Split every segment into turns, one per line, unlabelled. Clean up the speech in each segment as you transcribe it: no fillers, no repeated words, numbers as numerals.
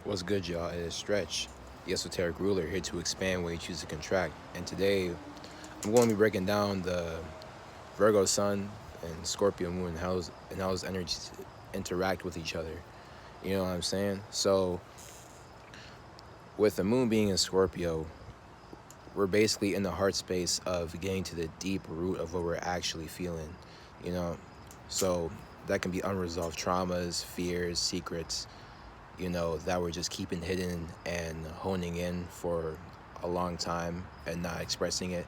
What's good, y'all? It is Stretch, the esoteric ruler, here to expand where you choose to contract. And today, I'm going to be breaking down the Virgo Sun and Scorpio Moon and how those energies interact with each other. You know what I'm saying? So, with the Moon being in Scorpio, we're basically in the heart space of getting to the deep root of what we're actually feeling. You know, so that can be unresolved traumas, fears, secrets, that we're just keeping hidden and honing in for a long time and not expressing it,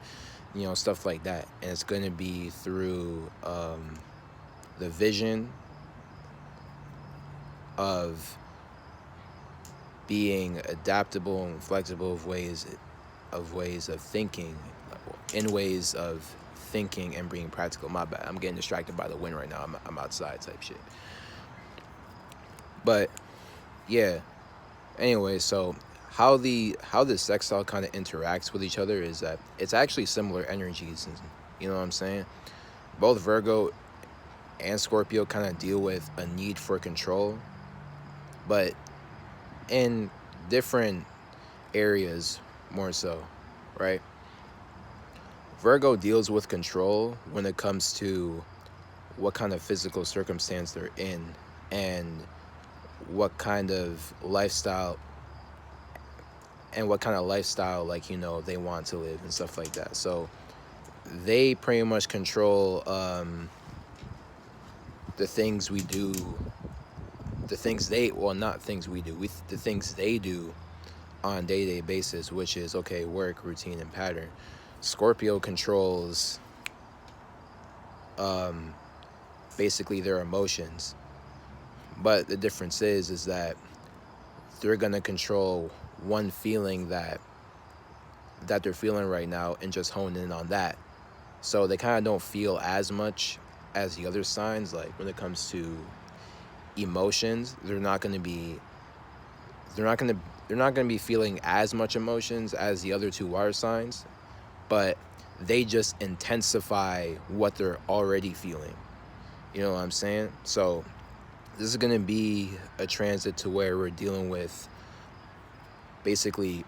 stuff like that. And it's going to be through the vision of being adaptable and flexible of ways of thinking, in ways of thinking and being practical. My bad, I'm getting distracted by the wind right now. I'm outside type shit. But yeah, anyway, so how the sextile kind of interacts with each other is that it's actually similar energies. You know what I'm saying? Both Virgo and Scorpio kind of deal with a need for control, but in different areas more so, right? Virgo deals with control when it comes to what kind of physical circumstance they're in and what kind of lifestyle like they want to live and stuff like that. So they pretty much control the things we do, the things they well not things we do, the things they do on a day-to-day basis, which is okay, work, routine, and pattern. Scorpio controls basically their emotions, but the difference is that they're gonna control one feeling that they're feeling right now and just hone in on that. So they kind of don't feel as much as the other signs. Like when it comes to emotions, they're not going to they're not going to be feeling as much emotions as the other two water signs, but they just intensify what they're already feeling. You know what I'm saying? So this is going to be a transit to where we're dealing with basically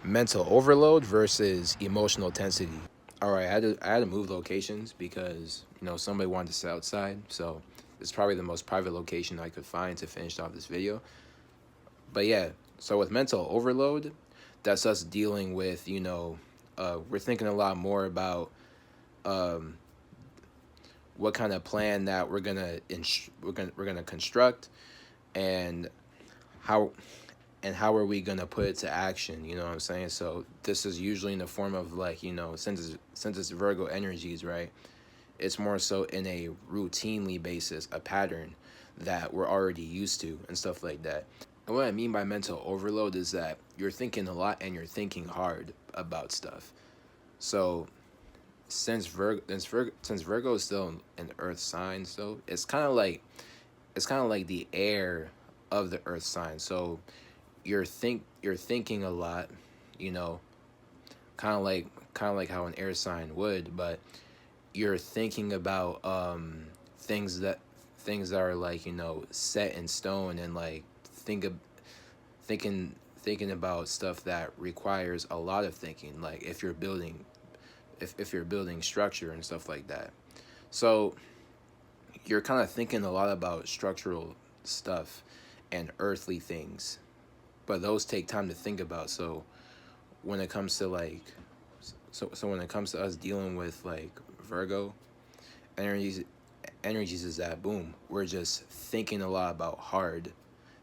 mental overload versus emotional intensity. All right, I had to move locations because somebody wanted to sit outside, so it's probably the most private location I could find to finish off this video. But yeah, so with mental overload, that's us dealing with we're thinking a lot more about um, what kind of plan that we're gonna construct, and how how are we gonna put it to action? You know what I'm saying? So this is usually in the form of like since it's Virgo energies, right? It's more so in a routinely basis, a pattern that we're already used to and stuff like that. And what I mean by mental overload is that you're thinking a lot and you're thinking hard about stuff. So since Virgo is still an Earth sign, so it's kind of like the air of the Earth sign. So you're thinking a lot, you know, kind of like how an air sign would, but you're thinking about things that things that are like set in stone, and like think of thinking about stuff that requires a lot of thinking, like if you're building structure and stuff like that. So you're kind of thinking a lot about structural stuff and earthly things, but those take time to think about. So when it comes to like so when it comes to us dealing with like Virgo energies energies is that boom, we're just thinking a lot about hard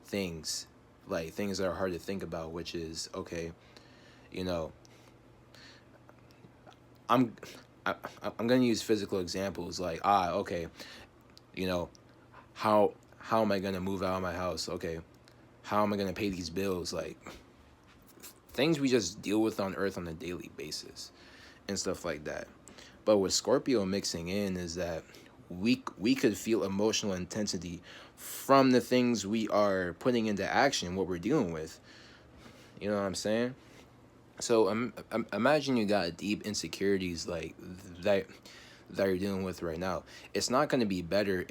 things, like things that are hard to think about, which is okay, you know, I'm I, I'm gonna use physical examples like okay, you know, how am I gonna move out of my house? Okay, how am I gonna pay these bills? Like things we just deal with on Earth on a daily basis and stuff like that. But with Scorpio mixing in is that we could feel emotional intensity from the things we are putting into action, what we're dealing with. You know what I'm saying? So imagine you got deep insecurities like that you're dealing with right now. It's not going to be better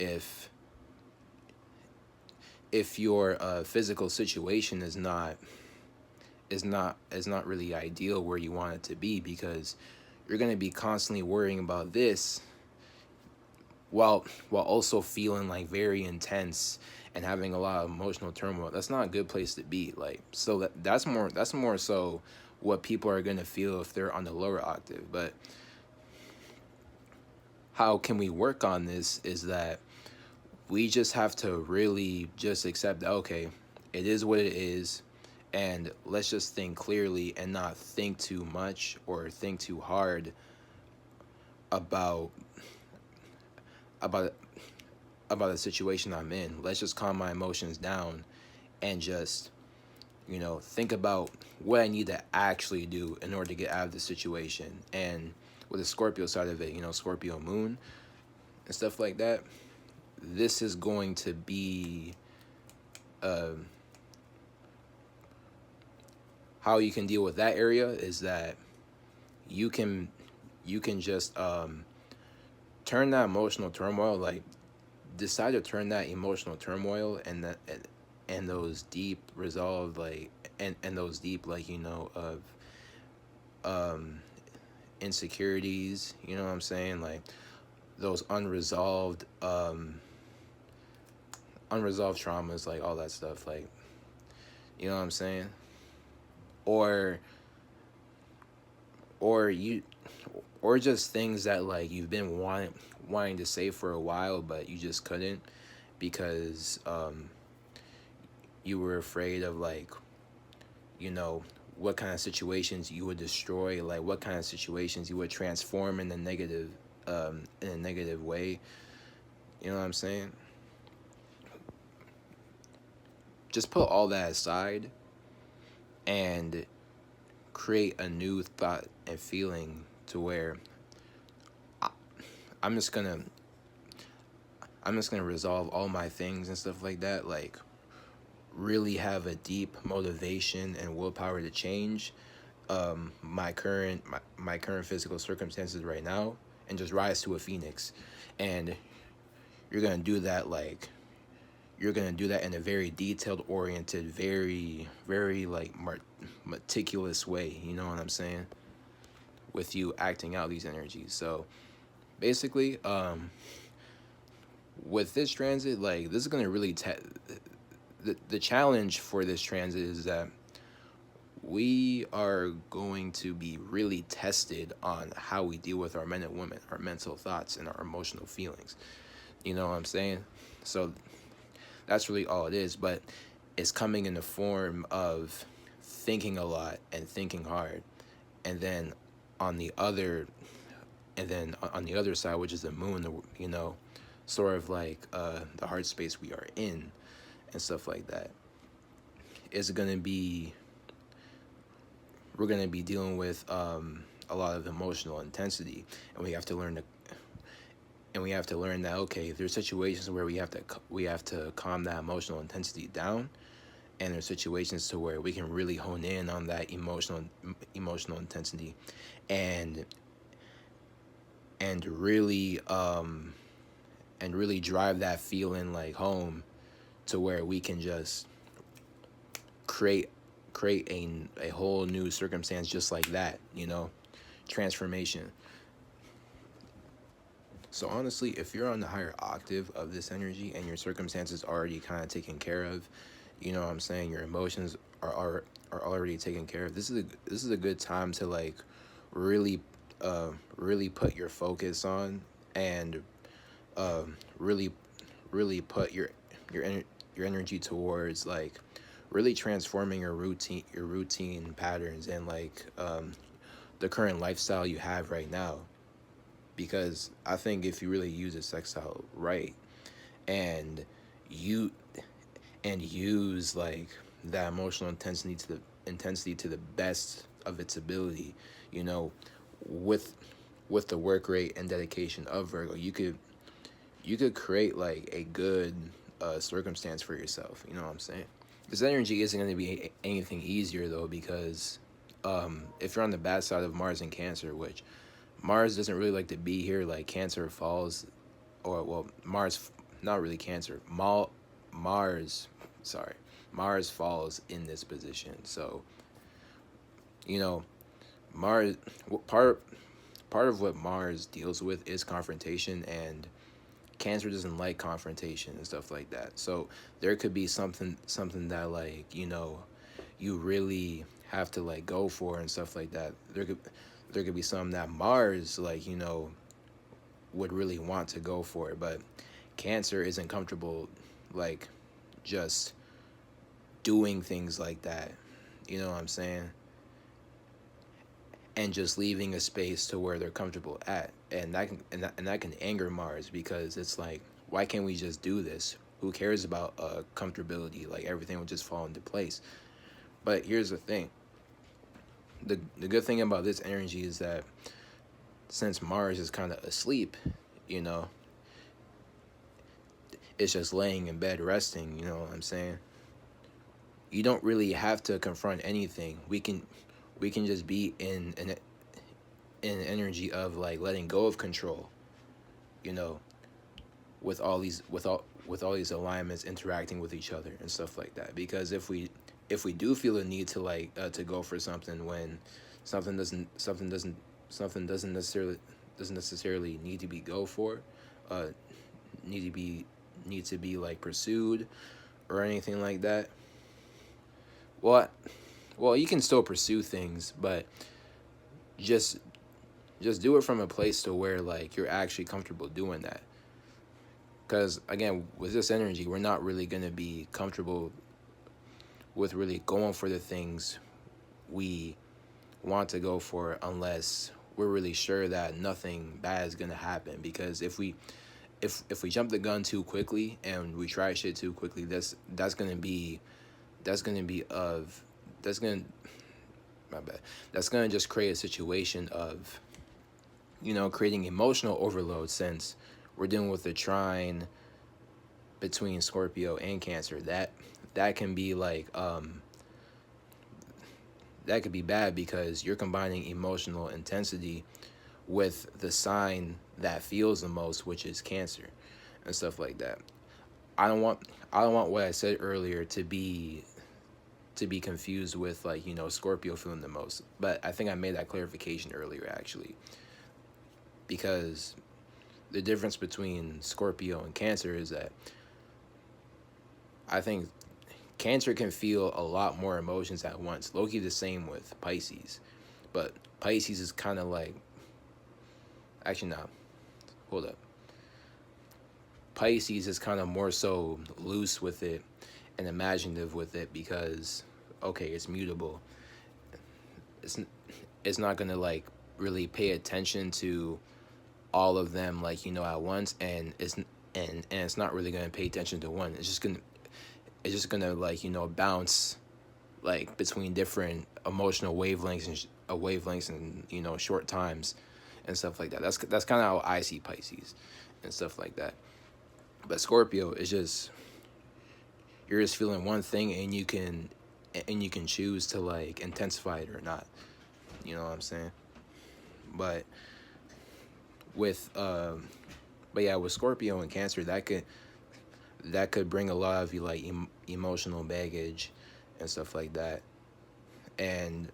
if your physical situation is not really ideal where you want it to be, because you're going to be constantly worrying about this while also feeling like very intense and having a lot of emotional turmoil. That's not a good place to be. Like, so that's more so what people are going to feel if they're on the lower octave. But how can we work on this is that we just have to really just accept that, okay, it is what it is, and let's just think clearly and not think too much or think too hard about about about the situation I'm in. Let's just calm my emotions down and just, think about what I need to actually do in order to get out of the situation. And with the Scorpio side of it, Scorpio moon and stuff like that, this is going to be how you can deal with that area is that you can just turn that emotional turmoil, like decide to turn that emotional turmoil and those deep resolve, like and those deep, like, of insecurities, you know what I'm saying, like those unresolved traumas, like all that stuff, like, you know what I'm saying, or you, or just things that like you've been wanting to say for a while, but you just couldn't because you were afraid of, like, what kind of situations you would destroy, like what kind of situations you would transform in a negative way. You know what I'm saying? Just put all that aside and create a new thought and feeling to where I'm just gonna resolve all my things and stuff like that, like really have a deep motivation and willpower to change my current physical circumstances right now, and just rise to a phoenix. And you're gonna do that, like you're gonna do that in a very detailed oriented, very very like meticulous way, you know what I'm saying, with you acting out these energies. So basically, with this transit, like this is gonna really the challenge for this transit is that we are going to be really tested on how we deal with our men and women, our mental thoughts, and our emotional feelings. You know what I'm saying? So that's really all it is, but it's coming in the form of thinking a lot and thinking hard. And then on the other side, which is the moon, sort of like the heart space we are in and stuff like that, is going to be, we're going to be dealing with a lot of emotional intensity, and we have to learn that, okay, there's situations where we have to calm that emotional intensity down, and there's situations to where we can really hone in on that emotional intensity and really drive that feeling like home, to where we can just create a whole new circumstance just like that, transformation. So honestly, if you're on the higher octave of this energy and your circumstances are already kind of taken care of, you know what I'm saying, your emotions are already taken care of, this is a good time to like really put your focus on, and really put your energy towards like really transforming your routine patterns and like the current lifestyle you have right now. Because I think if you really use a sextile right, and you use like that emotional intensity to the best of its ability, with the work rate and dedication of Virgo, you could create like a good circumstance for yourself. You know what I'm saying? This energy isn't going to be anything easier though, because if you're on the bad side of Mars and Cancer, which Mars doesn't really like to be here, like Cancer falls, or well, Mars, not really Cancer, Mars sorry, Mars falls in this position. So, you know, Mars, part of what Mars deals with is confrontation, and Cancer doesn't like confrontation and stuff like that. So there could be something that, like, you really have to like go for and stuff like that. There could be something that Mars, like, would really want to go for it, but Cancer isn't comfortable like just doing things like that. You know what I'm saying? And just leaving a space to where they're comfortable at, and that can anger Mars, because it's like, why can't we just do this? Who cares about comfortability? Like, everything will just fall into place. But here's the thing: the good thing about this energy is that since Mars is kind of asleep, you know, it's just laying in bed resting. You know what I'm saying? You don't really have to confront anything. We can just be in energy of like letting go of control, you know, with all these alignments interacting with each other and stuff like that. Because if we do feel a need to like to go for something when something doesn't necessarily need to be go for, uh need to be like pursued or anything like that. Well, you can still pursue things, but just do it from a place to where like you're actually comfortable doing that. Because again, with this energy, we're not really going to be comfortable with really going for the things we want to go for unless we're really sure that nothing bad is going to happen. Because if we jump the gun too quickly and we try shit too quickly, that's going to be that's going to be of that's going to my bad that's going to just create a situation of, creating emotional overload, since we're dealing with the trine between Scorpio and Cancer. That can be like that could be bad, because you're combining emotional intensity with the sign that feels the most, which is Cancer, and stuff like that. I don't want what I said earlier to be confused with, like, Scorpio feeling the most. But I think I made that clarification earlier, actually, because the difference between Scorpio and Cancer is that I think Cancer can feel a lot more emotions at once. Loki the same with Pisces. But Pisces is kind of like, actually, no, hold up. Pisces is kind of more so loose with it and imaginative with it, because okay, it's mutable. It's it's not gonna like really pay attention to all of them, like, at once, and it's not really gonna pay attention to one. It's just gonna like, bounce like between different emotional wavelengths and short times and stuff like that. That's kind of how I see Pisces and stuff like that. But Scorpio is just, you're just feeling one thing, and you can choose to like intensify it or not. You know what I'm saying? But with but yeah, with Scorpio and Cancer, that could bring a lot of you like emotional baggage and stuff like that. And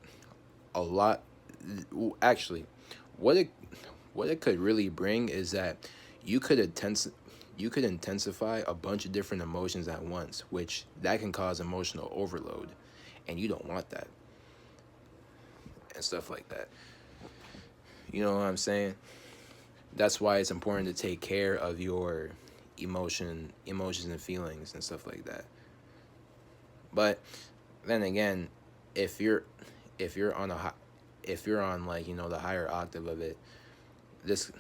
a lot, actually, what it could really bring is that you could intensify a bunch of different emotions at once, which that can cause emotional overload, and you don't want that and stuff like that. You know what I'm saying? That's why it's important to take care of your emotions and feelings and stuff like that. But then again, if you're on if you're on, like, the higher octave of it, this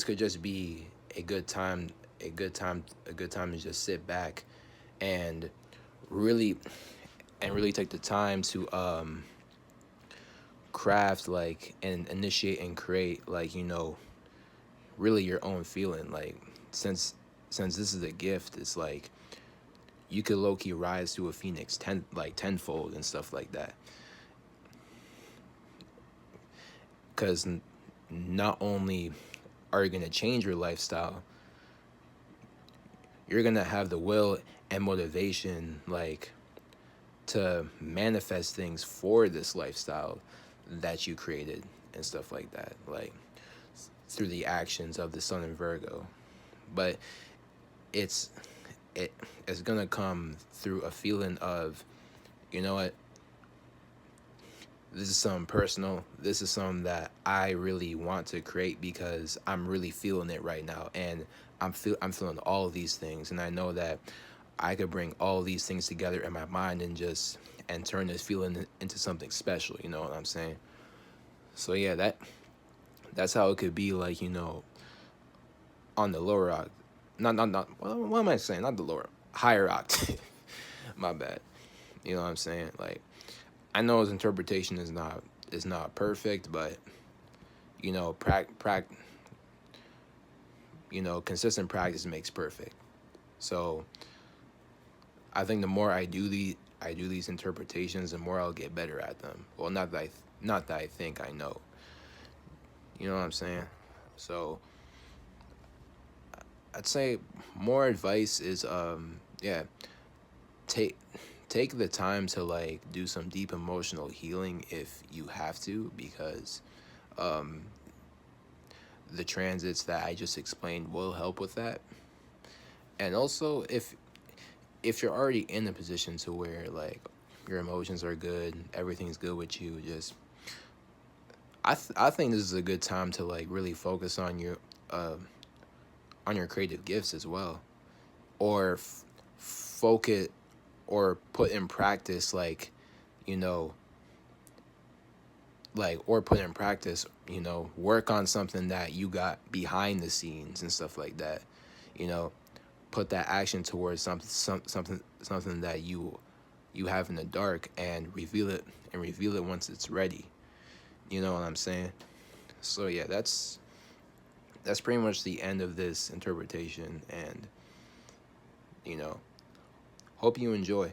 could just be a good time to just sit back and really take the time to craft, like, and initiate and create, like, really your own feeling. Like, since this is a gift, it's like you could low-key rise to a phoenix tenfold and stuff like that. Because not only are you going to change your lifestyle, you're gonna have the will and motivation, like, to manifest things for this lifestyle that you created and stuff like that, like through the actions of the sun in Virgo. But it's it it's gonna come through a feeling of, you know what, this is something personal. This is something that I really want to create because I'm really feeling it right now, and I'm feeling all of these things, and I know that I could bring all these things together in my mind and turn this feeling into something special. You know what I'm saying? So yeah, that's how it could be, like, on the lower not what am I saying? Not the lower, higher octave. My bad. You know what I'm saying? Like, I know his interpretation is not perfect, but consistent practice makes perfect. So I think the more I do these interpretations, the more I'll get better at them. Well, not that I think I know. You know what I'm saying? So I'd say more advice is, yeah, take take the time to, like, do some deep emotional healing if you have to, because um the transits that I just explained will help with that. And also, if you're already in a position to where, like, your emotions are good, everything's good with you, just I think this is a good time to, like, really focus uh on your creative gifts as well, or focus or put in practice, like, you know or put in practice, work on something that you got behind the scenes and stuff like that. you know Put that action towards something that you have in the dark, and reveal it once it's ready. You know what I'm saying? So yeah, that's pretty much the end of this interpretation, and you know hope you enjoy.